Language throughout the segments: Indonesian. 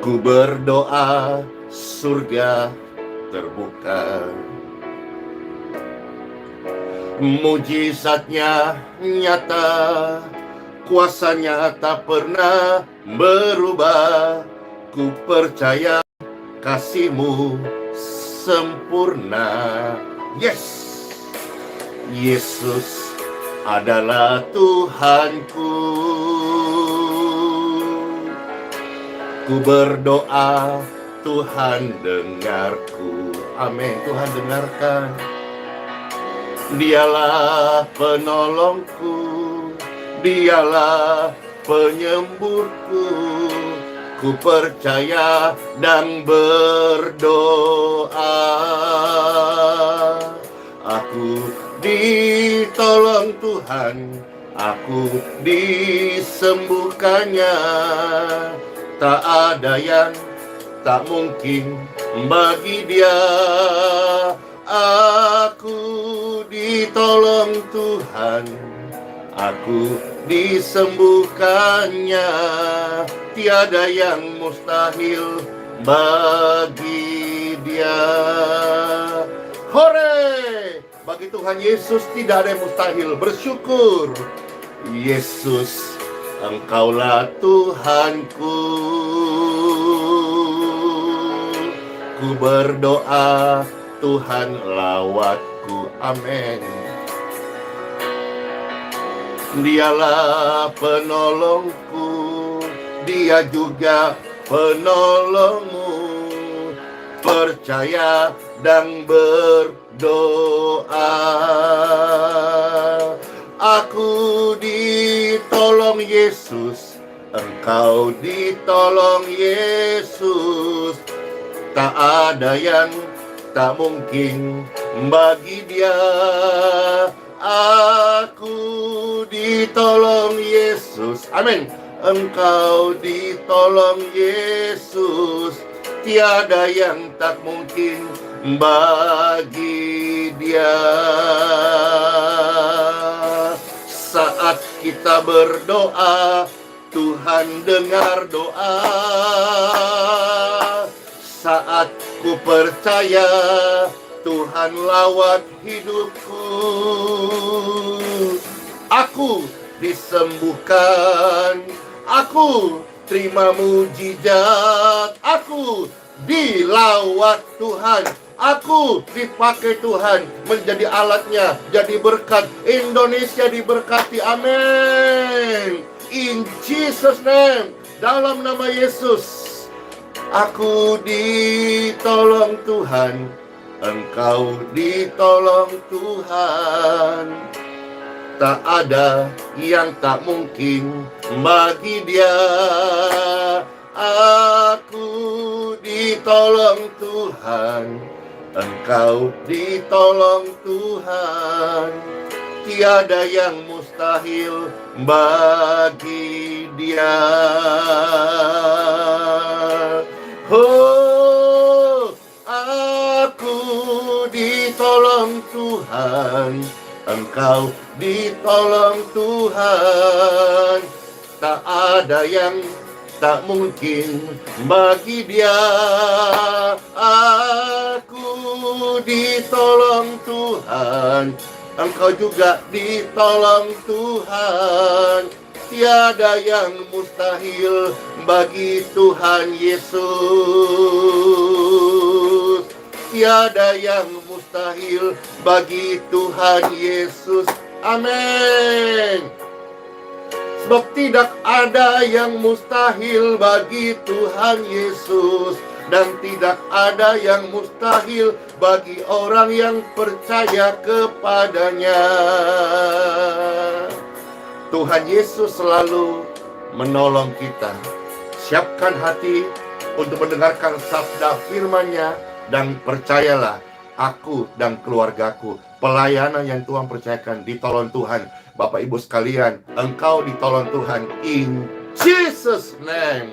Ku berdoa surga terbuka, mujizatnya nyata, kuasanya tak pernah berubah. Ku percaya kasih-Mu sempurna. Yes, Yesus adalah Tuhanku. Ku berdoa, Tuhan dengarku. Amin. Tuhan dengarkan. Dialah penolongku, Dialah penyembuhku. Ku percaya dan berdoa. Aku ditolong Tuhan, aku disembuhkannya. Tak ada yang tak mungkin bagi Dia. Aku ditolong Tuhan, aku disembuhkannya. Tiada yang mustahil bagi Dia. Hore! Bagi Tuhan Yesus tidak ada yang mustahil. Bersyukur. Yesus, Engkaulah Tuhanku. Ku berdoa, Tuhan lawatku. Amin. Dialah penolongku, Dia juga penolongmu. Percaya dan berdoa. Aku ditolong Yesus, engkau ditolong Yesus. Tak ada yang tak mungkin bagi Dia. Aku ditolong Yesus. Amin. Engkau ditolong Yesus. Tiada yang tak mungkin bagi Dia. Saat kita berdoa, Tuhan dengar doa. Saat ku percaya, Tuhan lawat hidupku. Aku disembuhkan, aku terima mujizat, aku dilawat Tuhan, aku dipakai Tuhan menjadi alatnya, jadi berkat. Indonesia diberkati, amin. In Jesus name, dalam nama Yesus. Aku ditolong Tuhan, engkau ditolong Tuhan. Tak ada yang tak mungkin bagi Dia. Aku ditolong Tuhan, engkau ditolong Tuhan. Tiada yang mustahil bagi Dia. Oh, aku ditolong Tuhan, engkau ditolong Tuhan. Tak ada yang tak mungkin bagi Dia. Aku ditolong Tuhan, engkau juga ditolong Tuhan. Tiada yang mustahil bagi Tuhan Yesus. Tiada yang mustahil bagi Tuhan Yesus. Amin. Sebab tidak ada yang mustahil bagi Tuhan Yesus. Dan tidak ada yang mustahil bagi orang yang percaya kepadanya. Tuhan Yesus selalu menolong kita. Siapkan hati untuk mendengarkan sabda firman-Nya. Dan percayalah, aku dan keluargaku, pelayanan yang Tuhan percayakan, ditolong Tuhan. Bapak Ibu sekalian, engkau ditolong Tuhan. In Jesus name.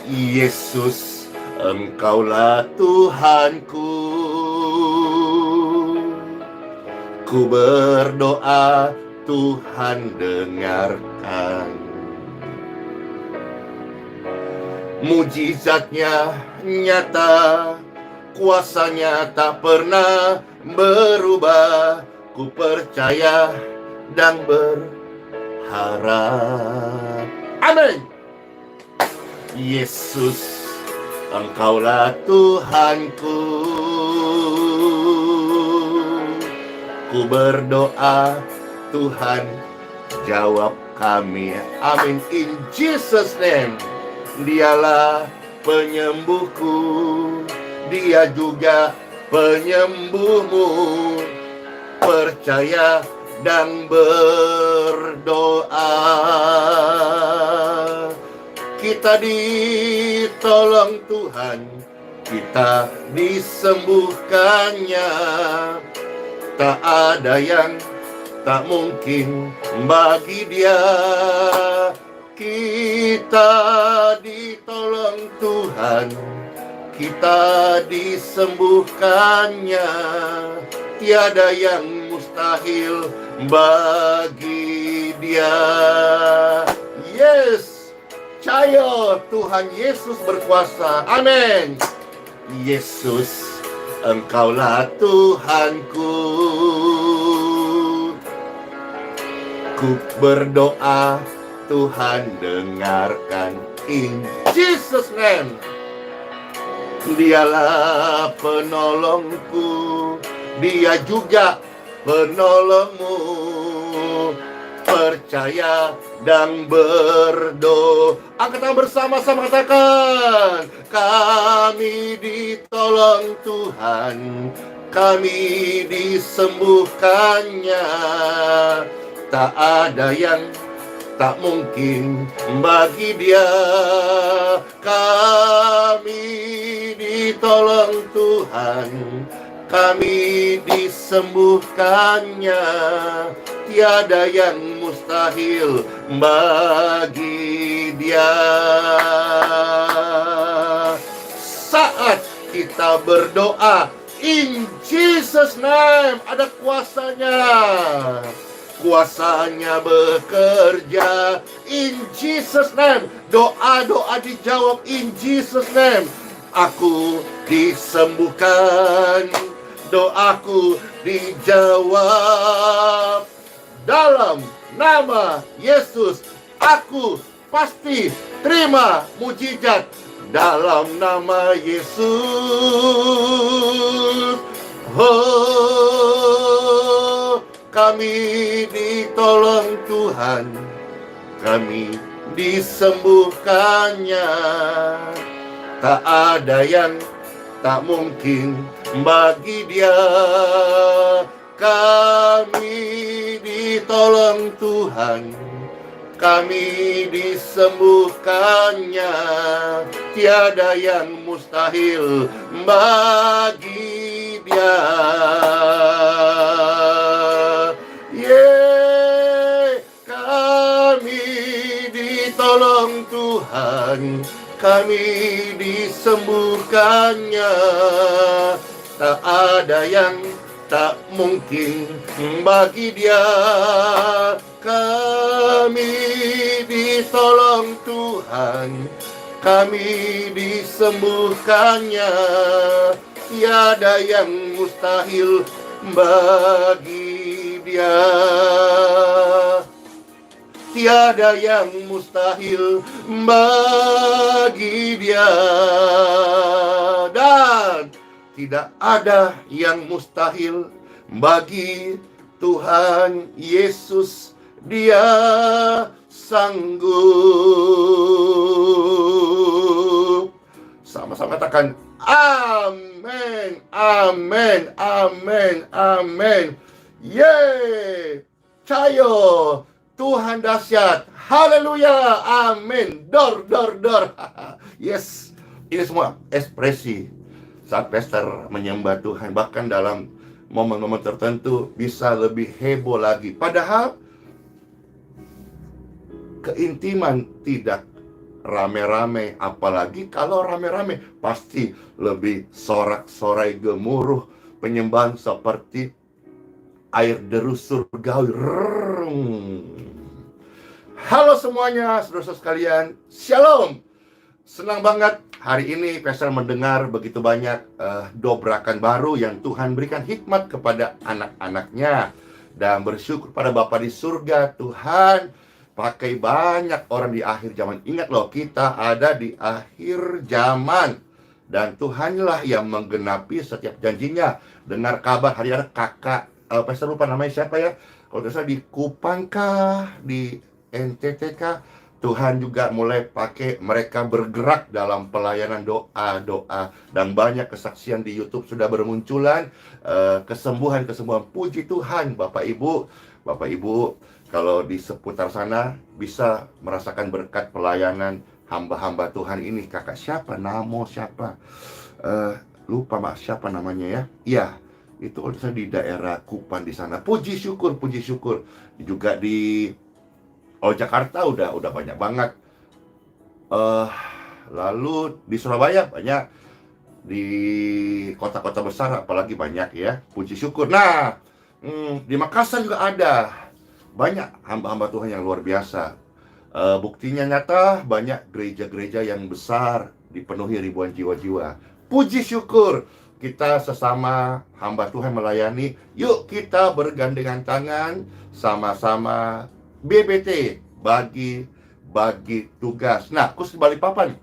Yesus, Engkaulah Tuhanku. Ku berdoa, Tuhan dengarkan. Mujizatnya nyata, kuasanya tak pernah berubah. Ku percaya dan berharap. Amin. Yesus, Engkaulah Tuhanku. Ku berdoa, Tuhan jawab kami. Amin. In Jesus name. Dialah penyembuhku, Dia juga penyembuhmu. Percaya dan berdoa. Kita ditolong Tuhan, kita disembuhkannya. Tak ada yang tak mungkin bagi Dia. Kita ditolong Tuhan, kita disembuhkannya. Tiada yang mustahil bagi Dia. Yes, percaya Tuhan Yesus berkuasa. Amin. Yesus, Engkaulah Tuhanku. Ku berdoa, Tuhan dengarkan. In Jesus name. Dialah penolongku, Dia juga penolongmu. Percaya dan berdoa. Angkat tangan bersama-sama, katakan, kami ditolong Tuhan, kami disembuhkannya. Tak ada yang tak mungkin bagi Dia. Kami ditolong Tuhan, kami disembuhkannya. Tiada yang mustahil bagi Dia. Saat kita berdoa in Jesus name, ada kuasanya. Kuasanya bekerja in Jesus name. Doa-doa dijawab in Jesus name. Aku disembuhkan, doaku dijawab. Dalam nama Yesus, aku pasti terima mujizat. Dalam nama Yesus. Oh, kami ditolong Tuhan, kami disembuhkannya. Tak ada yang tak mungkin bagi Dia. Kami ditolong Tuhan, kami disembuhkannya. Tiada yang mustahil bagi Dia. Kami ditolong Tuhan, kami disembuhkannya. Tak ada yang tak mungkin bagi Dia. Kami ditolong Tuhan, kami disembuhkannya. Tiada yang mustahil bagi Dia. Tiada yang mustahil bagi Dia. Dan tidak ada yang mustahil bagi Tuhan Yesus. Dia sanggup. Sama-sama katakan amin, amin, amin, amin. Yeay, cayo, Tuhan dahsyat. Haleluya, amin. Dor. Yes, ini semua ekspresi saat pastor menyembah Tuhan. Bahkan dalam momen-momen tertentu bisa lebih heboh lagi. Padahal keintiman tidak rame-rame. Apalagi kalau rame-rame pasti lebih sorak-sorai gemuruh. Penyembahan seperti air derus surgawi. Halo semuanya, saudara sekalian. Shalom. Senang banget hari ini Pastor mendengar begitu banyak dobrakan baru yang Tuhan berikan hikmat kepada anak-anaknya. Dan bersyukur pada Bapa di surga, Tuhan pakai banyak orang di akhir zaman. Ingat loh, kita ada di akhir zaman. Dan Tuhanlah yang menggenapi setiap janjinya. Dengar kabar hari ada kakak, Pastor lupa namanya siapa ya, kalau tidak salah di Kupang kah, di NTT kah, Tuhan juga mulai pakai mereka bergerak dalam pelayanan doa-doa. Dan banyak kesaksian di YouTube sudah bermunculan, kesembuhan-kesembuhan. Puji Tuhan, Bapak Ibu, kalau di seputar sana bisa merasakan berkat pelayanan hamba-hamba Tuhan ini. Kakak siapa? Namo siapa? Lupa Mak, siapa namanya ya? Iya, itu kalau di daerah Kupang di sana. Puji syukur. Juga di Jakarta udah banyak banget. Lalu di Surabaya banyak, di kota-kota besar apalagi banyak ya. Puji syukur. Nah, di Makassar juga ada banyak hamba-hamba Tuhan yang luar biasa. Buktinya nyata, banyak gereja-gereja yang besar dipenuhi ribuan jiwa-jiwa. Puji syukur, kita sesama hamba Tuhan melayani. Yuk kita bergandengan tangan, sama-sama BBT, bagi tugas. Nah, khusus Balikpapan,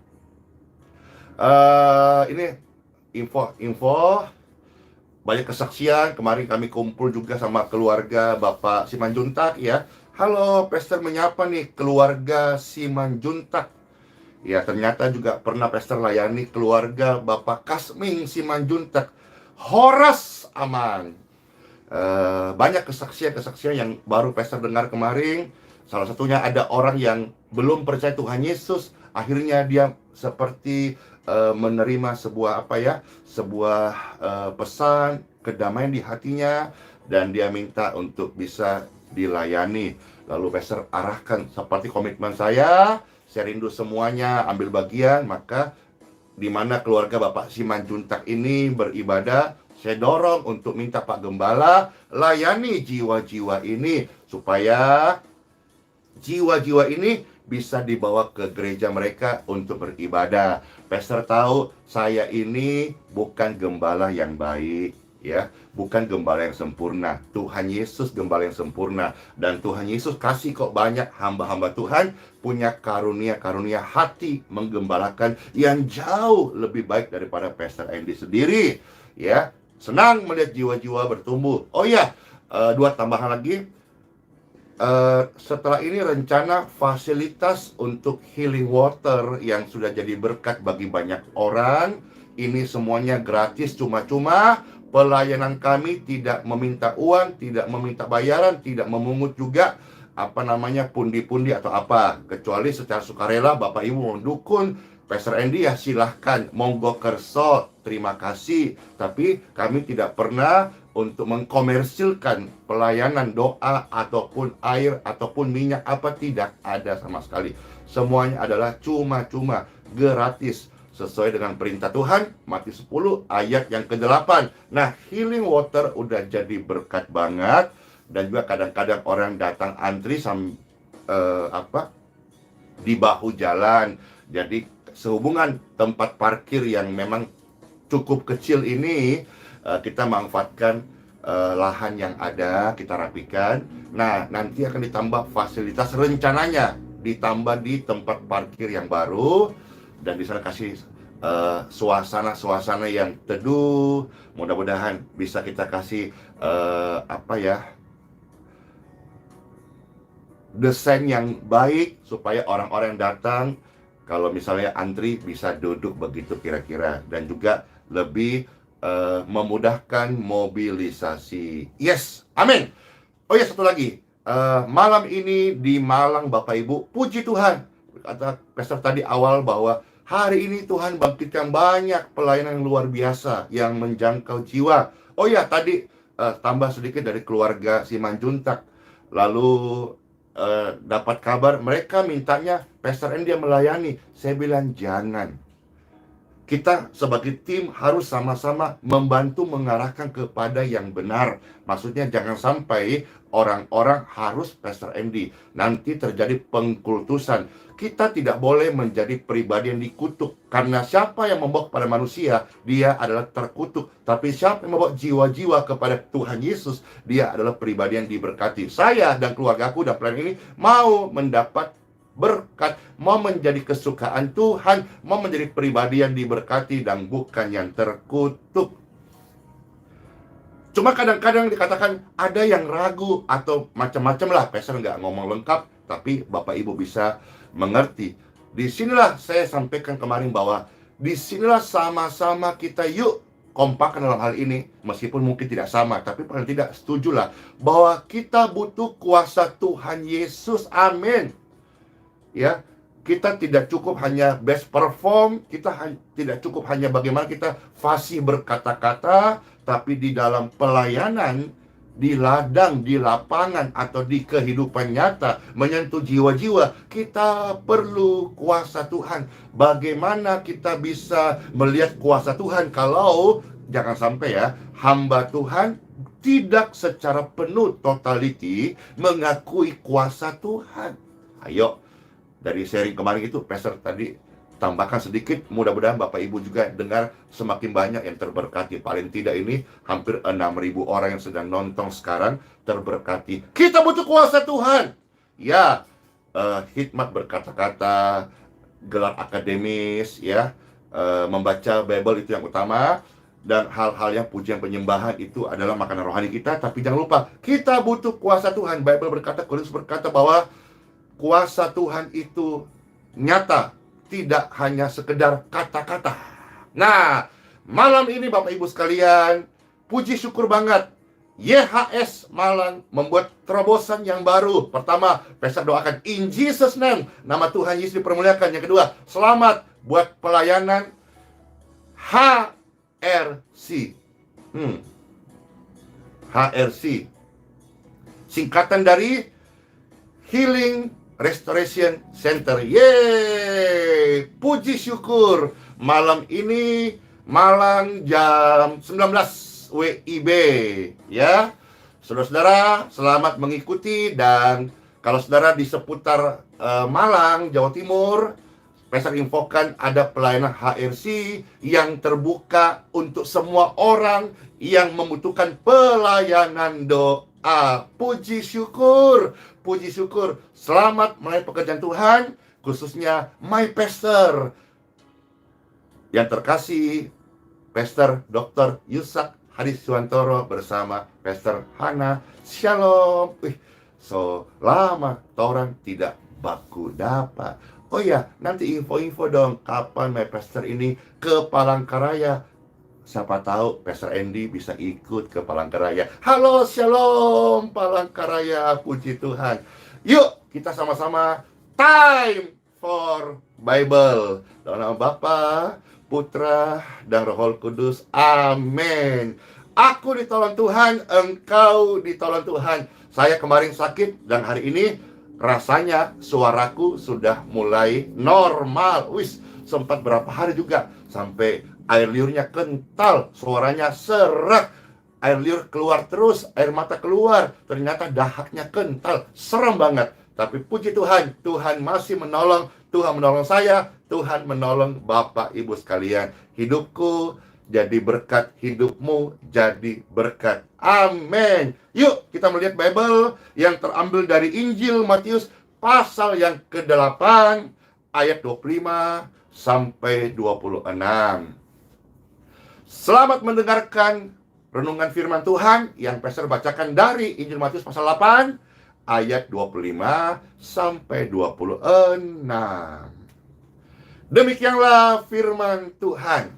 ini info banyak kesaksian. Kemarin kami kumpul juga sama keluarga Bapak Simanjuntak ya. Halo, Pastor menyapa nih keluarga Simanjuntak. Ya, ternyata juga pernah Pastor layani keluarga Bapak Kasming Simanjuntak. Horas aman. Banyak kesaksian yang baru Pastor dengar kemarin. Salah satunya ada orang yang belum percaya Tuhan Yesus, akhirnya dia seperti menerima sebuah pesan kedamaian di hatinya, dan dia minta untuk bisa dilayani. Lalu Pastor arahkan seperti komitmen saya rindu semuanya ambil bagian. Maka di mana keluarga Bapak Simanjuntak ini beribadah, saya dorong untuk minta Pak Gembala layani jiwa-jiwa ini, supaya jiwa-jiwa ini bisa dibawa ke gereja mereka untuk beribadah. Pastor tahu saya ini bukan gembala yang baik, ya, bukan gembala yang sempurna. Tuhan Yesus gembala yang sempurna, dan Tuhan Yesus kasih kok banyak hamba-hamba Tuhan punya karunia-karunia hati menggembalakan yang jauh lebih baik daripada Pastor Andy sendiri, ya. Senang melihat jiwa-jiwa bertumbuh. Oh ya, dua tambahan lagi. Setelah ini rencana fasilitas untuk healing water yang sudah jadi berkat bagi banyak orang. Ini semuanya gratis, cuma-cuma. Pelayanan kami tidak meminta uang, tidak meminta bayaran, tidak memungut juga pundi-pundi atau apa, kecuali secara sukarela Bapak Ibu mendukung Pastor Andy, ya silahkan, monggo kerso, terima kasih. Tapi kami tidak pernah untuk mengkomersilkan pelayanan doa ataupun air ataupun minyak, tidak ada sama sekali. Semuanya adalah cuma-cuma, gratis, sesuai dengan perintah Tuhan, Matius 10 ayat yang ke-8. Nah, healing water udah jadi berkat banget. Dan juga kadang-kadang orang datang antri di bahu jalan. Jadi sehubungan tempat parkir yang memang cukup kecil ini, kita manfaatkan lahan yang ada, kita rapikan. Nah, nanti akan ditambah fasilitas, rencananya ditambah di tempat parkir yang baru, dan di sana kasih suasana yang teduh. Mudah-mudahan bisa kita kasih desain yang baik supaya orang-orang datang, kalau misalnya antri, bisa duduk begitu kira-kira, dan juga lebih memudahkan mobilisasi. Yes, amin. Oh ya, satu lagi, malam ini di Malang Bapak Ibu, puji Tuhan, kata Pastor tadi awal bahwa hari ini Tuhan bangkitkan banyak pelayanan yang luar biasa yang menjangkau jiwa. Oh ya, tadi tambah sedikit dari keluarga Simanjuntak. Lalu dapat kabar mereka mintanya Pastor Andy yang melayani. Saya bilang jangan. Kita sebagai tim harus sama-sama membantu mengarahkan kepada yang benar. Maksudnya jangan sampai orang-orang harus Pastor Andy. Nanti terjadi pengkultusan. Kita tidak boleh menjadi pribadi yang dikutuk. Karena siapa yang membawa kepada manusia, dia adalah terkutuk. Tapi siapa yang membawa jiwa-jiwa kepada Tuhan Yesus, dia adalah pribadi yang diberkati. Saya dan keluargaku dan plan ini mau mendapat berkat, mau menjadi kesukaan Tuhan, mau menjadi pribadi yang diberkati dan bukan yang terkutuk. Cuma kadang-kadang dikatakan ada yang ragu atau macam-macam lah. Pastor nggak ngomong lengkap, tapi Bapak Ibu bisa mengerti. Disinilah saya sampaikan kemarin bahwa disinilah sama-sama kita yuk kompak dalam hal ini. Meskipun mungkin tidak sama, tapi paling tidak setujulah bahwa kita butuh kuasa Tuhan Yesus. Amin. Ya, kita tidak cukup hanya best perform, kita tidak cukup hanya bagaimana kita fasih berkata-kata, tapi di dalam pelayanan, di ladang, di lapangan, atau di kehidupan nyata, menyentuh jiwa-jiwa, kita perlu kuasa Tuhan. Bagaimana kita bisa melihat kuasa Tuhan kalau, jangan sampai ya, hamba Tuhan tidak secara penuh totality mengakui kuasa Tuhan. Ayo, dari sharing kemarin itu, Pastor tadi tambahkan sedikit, mudah-mudahan Bapak Ibu juga dengar semakin banyak yang terberkati. Paling tidak ini hampir 6.000 orang yang sedang nonton sekarang terberkati. Kita butuh kuasa Tuhan. Ya, hikmat berkata-kata, gelar akademis, ya, membaca Bible itu yang utama. Dan hal-hal yang pujian penyembahan itu adalah makanan rohani kita. Tapi jangan lupa, kita butuh kuasa Tuhan. Bible berkata, Korintus berkata bahwa kuasa Tuhan itu nyata, tidak hanya sekedar kata-kata. Nah, malam ini Bapak Ibu sekalian, puji syukur banget, YHS Malang membuat terobosan yang baru. Pertama, Pastor doakan in Jesus name, nama Tuhan Yesus dipermuliakan. Yang kedua, selamat buat pelayanan HRC. HRC, singkatan dari Healing Restoration Center. Yeay, puji syukur. Malam ini Malang jam 19 WIB, ya. Saudara-saudara, selamat mengikuti. Dan kalau saudara di seputar Malang, Jawa Timur, Pastor infokan ada pelayanan HRC yang terbuka untuk semua orang yang membutuhkan pelayanan doa. Puji syukur. Puji syukur, selamat melayani pekerjaan Tuhan, khususnya my pastor yang terkasih, Pastor Dr. Yusak Hadisuwantoro bersama Pastor Hana. Shalom. So lama orang tidak baku dapat. Oh ya, nanti info-info dong kapan my pastor ini ke Palangkaraya. Siapa tahu Pastor Andy bisa ikut ke Palangkaraya. Halo, shalom Palangkaraya, puji Tuhan. Yuk, kita sama-sama time for Bible. Dalam nama Bapa, Putra, dan Roh Kudus. Amin. Aku ditolong Tuhan, engkau ditolong Tuhan. Saya kemarin sakit dan hari ini rasanya suaraku sudah mulai normal. Sempat berapa hari juga sampai air liurnya kental, suaranya serak, air liur keluar terus, air mata keluar, ternyata dahaknya kental, serem banget. Tapi puji Tuhan, Tuhan masih menolong, Tuhan menolong saya, Tuhan menolong Bapak Ibu sekalian. Hidupku jadi berkat, hidupmu jadi berkat. Amin. Yuk kita melihat Bible yang terambil dari Injil Matius pasal yang ke-8 ayat 25 sampai 26. Selamat mendengarkan renungan firman Tuhan yang Pastor bacakan dari Injil Matius pasal 8 ayat 25 sampai 26. Demikianlah firman Tuhan.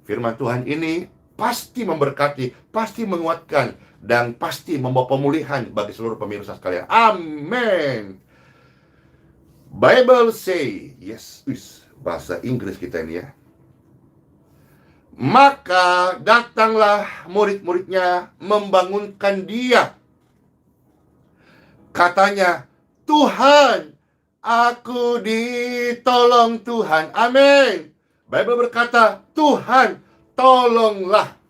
Firman Tuhan ini pasti memberkati, pasti menguatkan, dan pasti membawa pemulihan bagi seluruh pemirsa sekalian. Amin. Bible say, yes, bahasa Inggris kita ini ya. Maka datanglah murid-muridnya membangunkan dia. Katanya, Tuhan, aku ditolong Tuhan. Amin. Bible berkata, Tuhan tolonglah.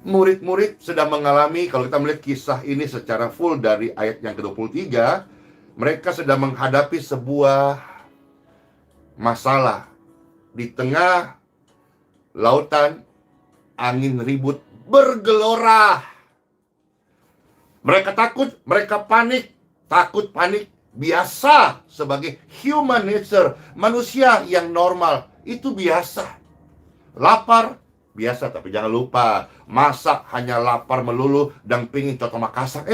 Murid-murid sedang mengalami, kalau kita melihat kisah ini secara full dari ayat yang ke-23, mereka sedang menghadapi sebuah masalah. Di tengah lautan, angin ribut bergelora. Mereka takut, mereka panik. Takut, panik, biasa sebagai human nature. Manusia yang normal, itu biasa. Lapar, biasa, tapi jangan lupa, masak hanya lapar melulu dan pingin coto Makassar.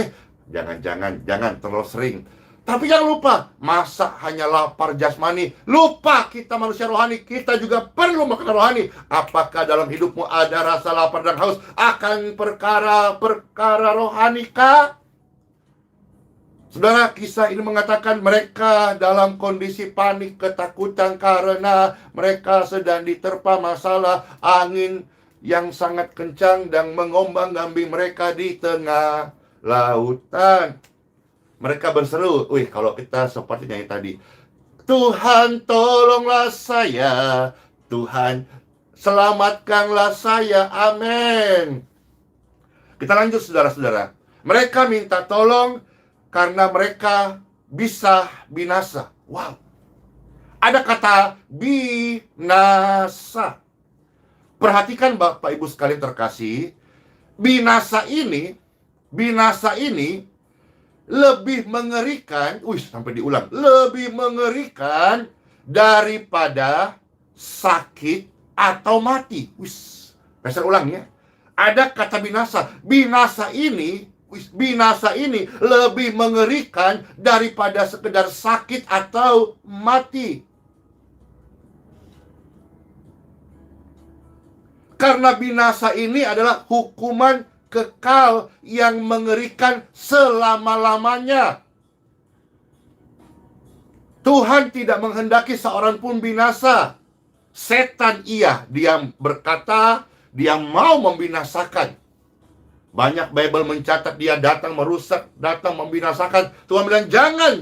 Jangan terlalu sering. Tapi jangan lupa, masak hanya lapar jasmani. Lupa kita manusia rohani, kita juga perlu makan rohani. Apakah dalam hidupmu ada rasa lapar dan haus akan perkara rohani kah? Saudara, kisah ini mengatakan mereka dalam kondisi panik, ketakutan karena mereka sedang diterpa masalah angin yang sangat kencang dan mengombang-ambing mereka di tengah lautan. Mereka berseru, kalau kita seperti nyanyi tadi, Tuhan tolonglah saya, Tuhan selamatkanlah saya, amin. Kita lanjut saudara-saudara. Mereka minta tolong karena mereka bisa binasa. Wow. Ada kata binasa. Perhatikan Bapak Ibu sekalian terkasih, binasa ini lebih mengerikan, sampai diulang, lebih mengerikan daripada sakit atau mati. Pastor ulang ya. Ada kata binasa. Binasa ini lebih mengerikan daripada sekedar sakit atau mati. Karena binasa ini adalah hukuman kekal yang mengerikan selama-lamanya. Tuhan tidak menghendaki seorang pun binasa. Setan dia berkata, dia mau membinasakan. Banyak Bible mencatat dia datang merusak, datang membinasakan. Tuhan bilang jangan.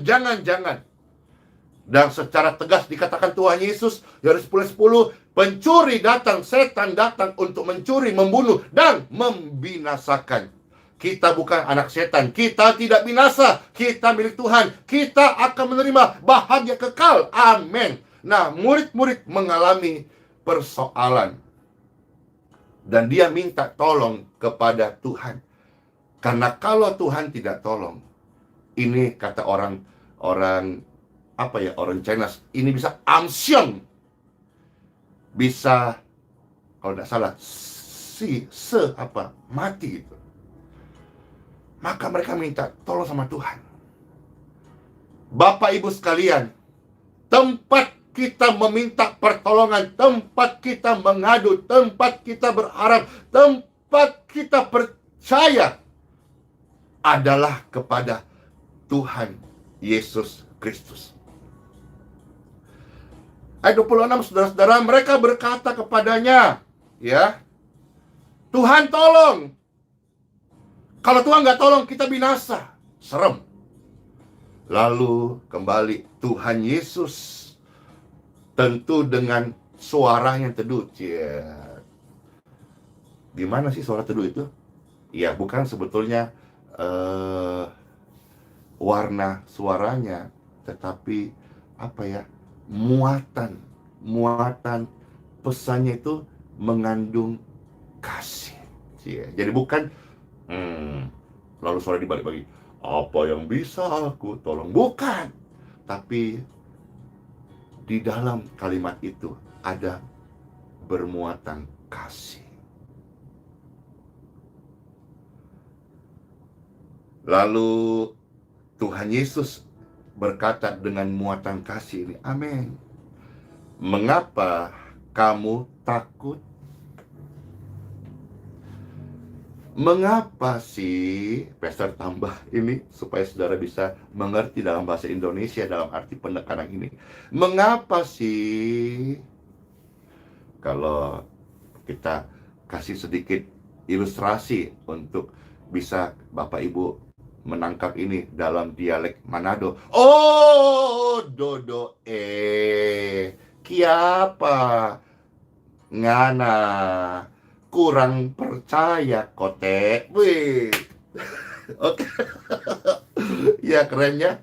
Dan secara tegas dikatakan Tuhan Yesus dari 10:10, pencuri datang, setan datang untuk mencuri, membunuh, dan membinasakan. Kita bukan anak setan, kita tidak binasa, kita milik Tuhan, kita akan menerima bahagia kekal, amin. Nah, murid-murid mengalami persoalan dan dia minta tolong kepada Tuhan. Karena kalau Tuhan tidak tolong, ini kata orang China, ini bisa amsyong. Bisa, kalau tidak salah, mati gitu. Maka mereka minta tolong sama Tuhan. Bapak Ibu sekalian, tempat kita meminta pertolongan, tempat kita mengadu, tempat kita berharap, tempat kita percaya adalah kepada Tuhan Yesus Kristus. Ayat 26, saudara-saudara, mereka berkata kepadanya, ya, Tuhan tolong. Kalau Tuhan nggak tolong, kita binasa. Serem. Lalu kembali Tuhan Yesus, tentu dengan suara yang teduh. Gimana sih suara teduh itu? Ya, bukan sebetulnya warna suaranya, tetapi muatan pesannya itu mengandung kasih. Jadi bukan lalu suara dibalik lagi, apa yang bisa aku tolong, bukan. Tapi di dalam kalimat itu ada bermuatan kasih. Lalu Tuhan Yesus berkata dengan muatan kasih ini, amin. Mengapa kamu takut? Mengapa sih, Pastor tambah ini supaya saudara bisa mengerti dalam bahasa Indonesia dalam arti penekanan ini. Mengapa sih, kalau kita kasih sedikit ilustrasi untuk bisa Bapak Ibu menangkap ini dalam dialek Manado. Oh, dodo Kiapa? Ngana kurang percaya kote. Wih. Oke. Ya, keren ya.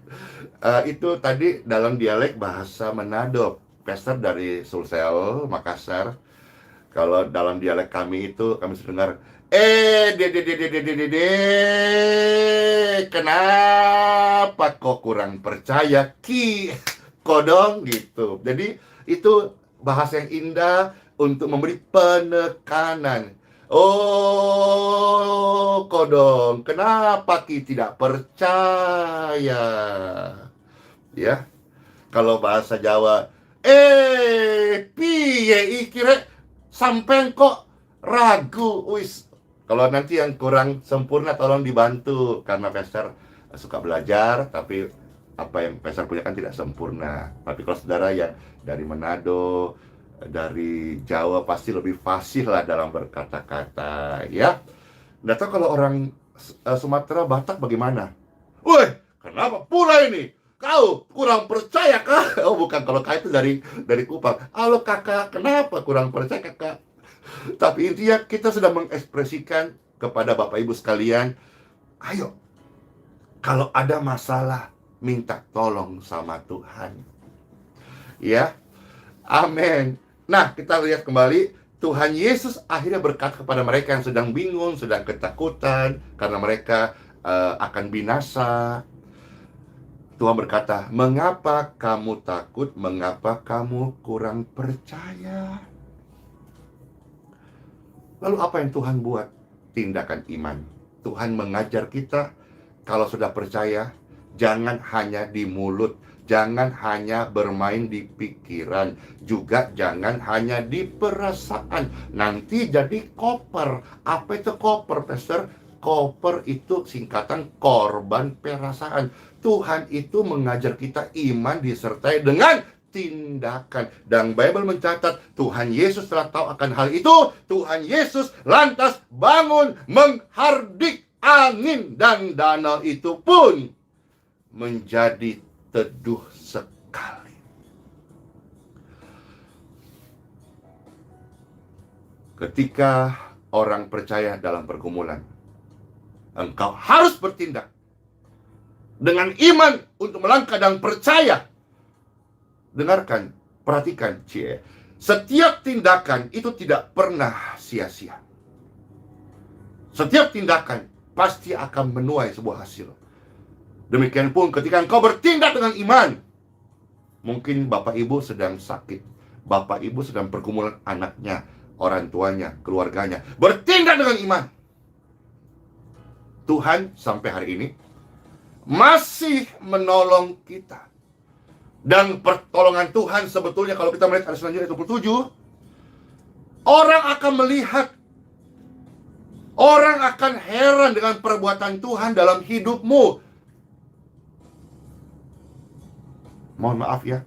Itu tadi dalam dialek bahasa Manado. Pastor dari Sulsel, Makassar. Kalau dalam dialek kami itu kami sering dengar, de, kenapa kok kurang percaya ki kodong gitu. Jadi itu bahasa yang indah untuk memberi penekanan. Oh, kodong, kenapa ki tidak percaya? Ya, kalau bahasa Jawa, piye kira sampai kok ragu, wis. Kalau nanti yang kurang sempurna tolong dibantu, karena Pastor suka belajar, tapi apa yang Pastor punya kan tidak sempurna. Tapi kalau saudara yang dari Manado, dari Jawa pasti lebih fasih lah dalam berkata-kata, ya. Nggak tahu kalau orang Sumatera, Batak bagaimana? Woi, kenapa pula ini? Kau kurang percaya kah? Oh bukan, kalau kak itu dari Kupang. Halo kakak, kenapa kurang percaya kakak? Tapi intinya kita sudah mengekspresikan kepada Bapak Ibu sekalian, ayo, kalau ada masalah, minta tolong sama Tuhan. Ya, amin. Nah, kita lihat kembali, Tuhan Yesus akhirnya berkata kepada mereka yang sedang bingung, sedang ketakutan, karena mereka akan binasa. Tuhan berkata, mengapa kamu takut? Mengapa kamu kurang percaya? Lalu apa yang Tuhan buat? Tindakan iman. Tuhan mengajar kita, kalau sudah percaya, jangan hanya di mulut, jangan hanya bermain di pikiran, juga jangan hanya di perasaan. Nanti jadi koper. Apa itu koper, Pastor? Koper itu singkatan korban perasaan. Tuhan itu mengajar kita iman disertai dengan tindakan. Dan Bible mencatat, Tuhan Yesus telah tahu akan hal itu. Tuhan Yesus lantas bangun menghardik angin, dan danau itu pun menjadi teduh sekali. Ketika orang percaya dalam pergumulan, engkau harus bertindak dengan iman untuk melangkah dan percaya. Dengarkan, perhatikan, cie. Setiap tindakan itu tidak pernah sia-sia. Setiap tindakan pasti akan menuai sebuah hasil. Demikian pun ketika engkau bertindak dengan iman. Mungkin Bapak Ibu sedang sakit, Bapak Ibu sedang pergumulan anaknya, orang tuanya, keluarganya. Bertindak dengan iman. Tuhan sampai hari ini masih menolong kita. Dan pertolongan Tuhan sebetulnya, kalau kita melihat ayat selanjutnya 27, orang akan melihat, orang akan heran dengan perbuatan Tuhan dalam hidupmu. Mohon maaf ya,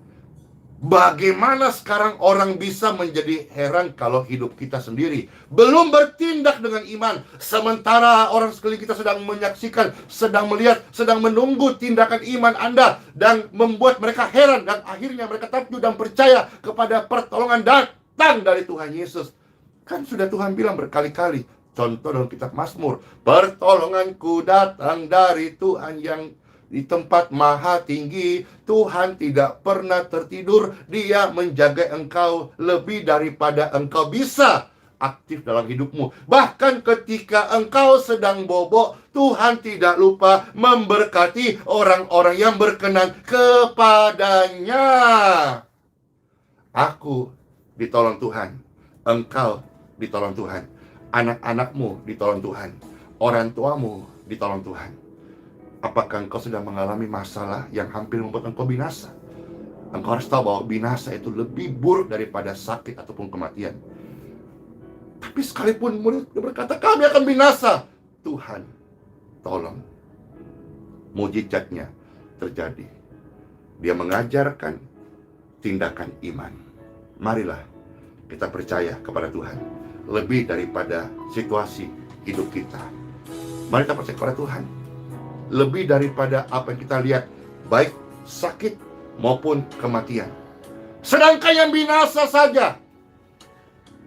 bagaimana sekarang orang bisa menjadi heran kalau hidup kita sendiri belum bertindak dengan iman, sementara orang sekeliling kita sedang menyaksikan, sedang melihat, sedang menunggu tindakan iman Anda, dan membuat mereka heran, dan akhirnya mereka takjub dan percaya kepada pertolongan datang dari Tuhan Yesus. Kan sudah Tuhan bilang berkali-kali, contoh dalam kitab Mazmur, pertolonganku datang dari Tuhan yang di tempat maha tinggi. Tuhan tidak pernah tertidur. Dia menjaga engkau lebih daripada engkau bisa aktif dalam hidupmu. Bahkan ketika engkau sedang bobok, Tuhan tidak lupa memberkati orang-orang yang berkenan kepadanya. Aku ditolong Tuhan, engkau ditolong Tuhan, anak-anakmu ditolong Tuhan, orang tuamu ditolong Tuhan. Apakah engkau sedang mengalami masalah yang hampir membuat engkau binasa? Engkau harus tahu bahwa binasa itu lebih buruk daripada sakit ataupun kematian. Tapi sekalipun murid berkata, kami akan binasa, Tuhan tolong. Mujizatnya terjadi. Dia mengajarkan tindakan iman. Marilah kita percaya kepada Tuhan lebih daripada situasi hidup kita. Mari kita percaya kepada Tuhan lebih daripada apa yang kita lihat, baik sakit maupun kematian. Sedangkan yang binasa saja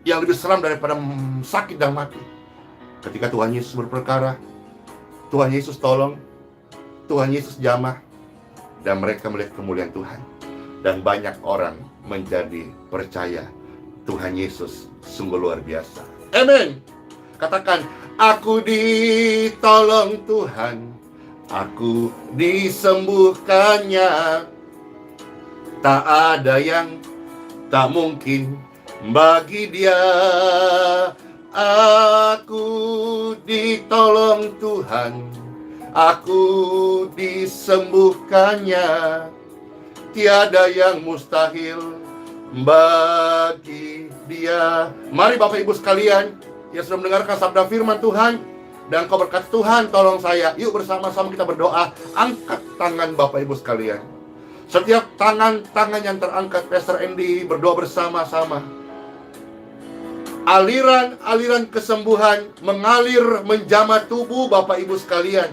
yang lebih seram daripada sakit dan mati. Ketika Tuhan Yesus berperkara, Tuhan Yesus tolong, Tuhan Yesus jamah, dan mereka melihat kemuliaan Tuhan. Dan banyak orang menjadi percaya. Tuhan Yesus sungguh luar biasa. Amin. Katakan, aku ditolong Tuhan, aku disembuhkannya. Tak ada yang tak mungkin bagi Dia. Aku ditolong Tuhan, aku disembuhkannya. Tiada yang mustahil bagi Dia. Mari Bapak Ibu sekalian yang sudah mendengarkan sabda firman Tuhan, dan kau berkata, Tuhan tolong saya. Yuk bersama-sama kita berdoa. Angkat tangan Bapak Ibu sekalian. Setiap tangan-tangan yang terangkat, Pastor Andy berdoa bersama-sama. Aliran-aliran kesembuhan mengalir menjamah tubuh Bapak Ibu sekalian.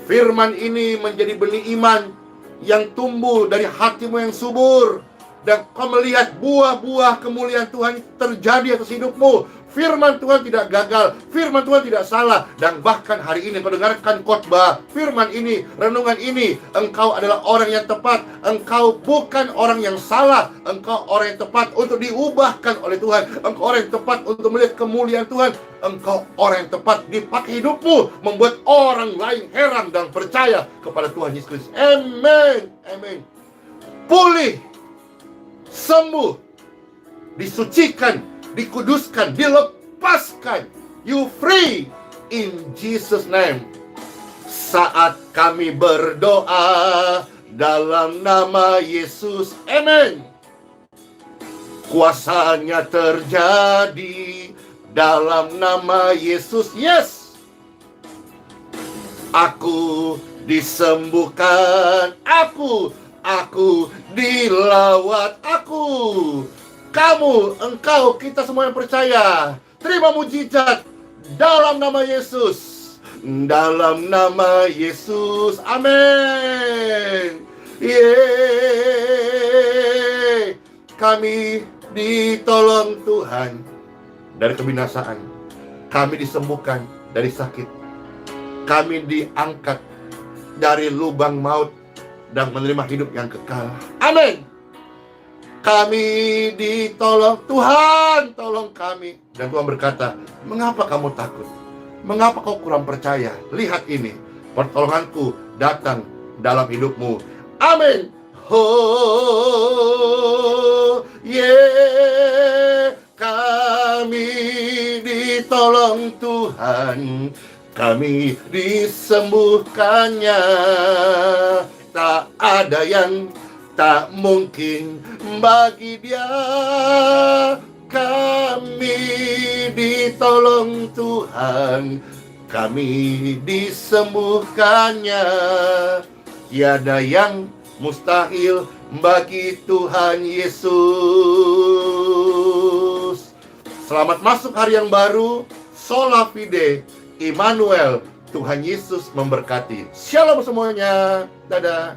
Firman ini menjadi benih iman yang tumbuh dari hatimu yang subur, dan kau melihat buah-buah kemuliaan Tuhan terjadi atas hidupmu. Firman Tuhan tidak gagal, firman Tuhan tidak salah. Dan bahkan hari ini kau dengarkan khotbah firman ini, renungan ini, engkau adalah orang yang tepat. Engkau bukan orang yang salah. Engkau orang yang tepat untuk diubahkan oleh Tuhan. Engkau orang yang tepat untuk melihat kemuliaan Tuhan. Engkau orang yang tepat dipakai hidupmu, membuat orang lain heran dan percaya kepada Tuhan Yesus Kristus. Amin. Amin. Pulih, sembuh, disucikan, dikuduskan, dilepaskan. You free in Jesus name. Saat kami berdoa dalam nama Yesus, amin. Kuasanya terjadi dalam nama Yesus, yes. Aku disembuhkan, aku dilawat, kamu, engkau, kita semua yang percaya, terima mujizat dalam nama Yesus. Dalam nama Yesus, amin. Yeay. Kami ditolong Tuhan dari kebinasaan. Kami disembuhkan dari sakit. Kami diangkat dari lubang maut dan menerima hidup yang kekal. Amin. Kami ditolong, Tuhan tolong kami. Dan Tuhan berkata, mengapa kamu takut? Mengapa kau kurang percaya? Lihat ini, pertolonganku datang dalam hidupmu. Amin. Oh, yeah. Kami ditolong Tuhan, kami disembuhkannya. Tak ada yang tak mungkin bagi Dia. Kami ditolong Tuhan, kami disembuhkannya. Tiada yang mustahil bagi Tuhan Yesus. Selamat masuk hari yang baru. Sola Fide, Immanuel. Tuhan Yesus memberkati. Shalom semuanya. Dadah.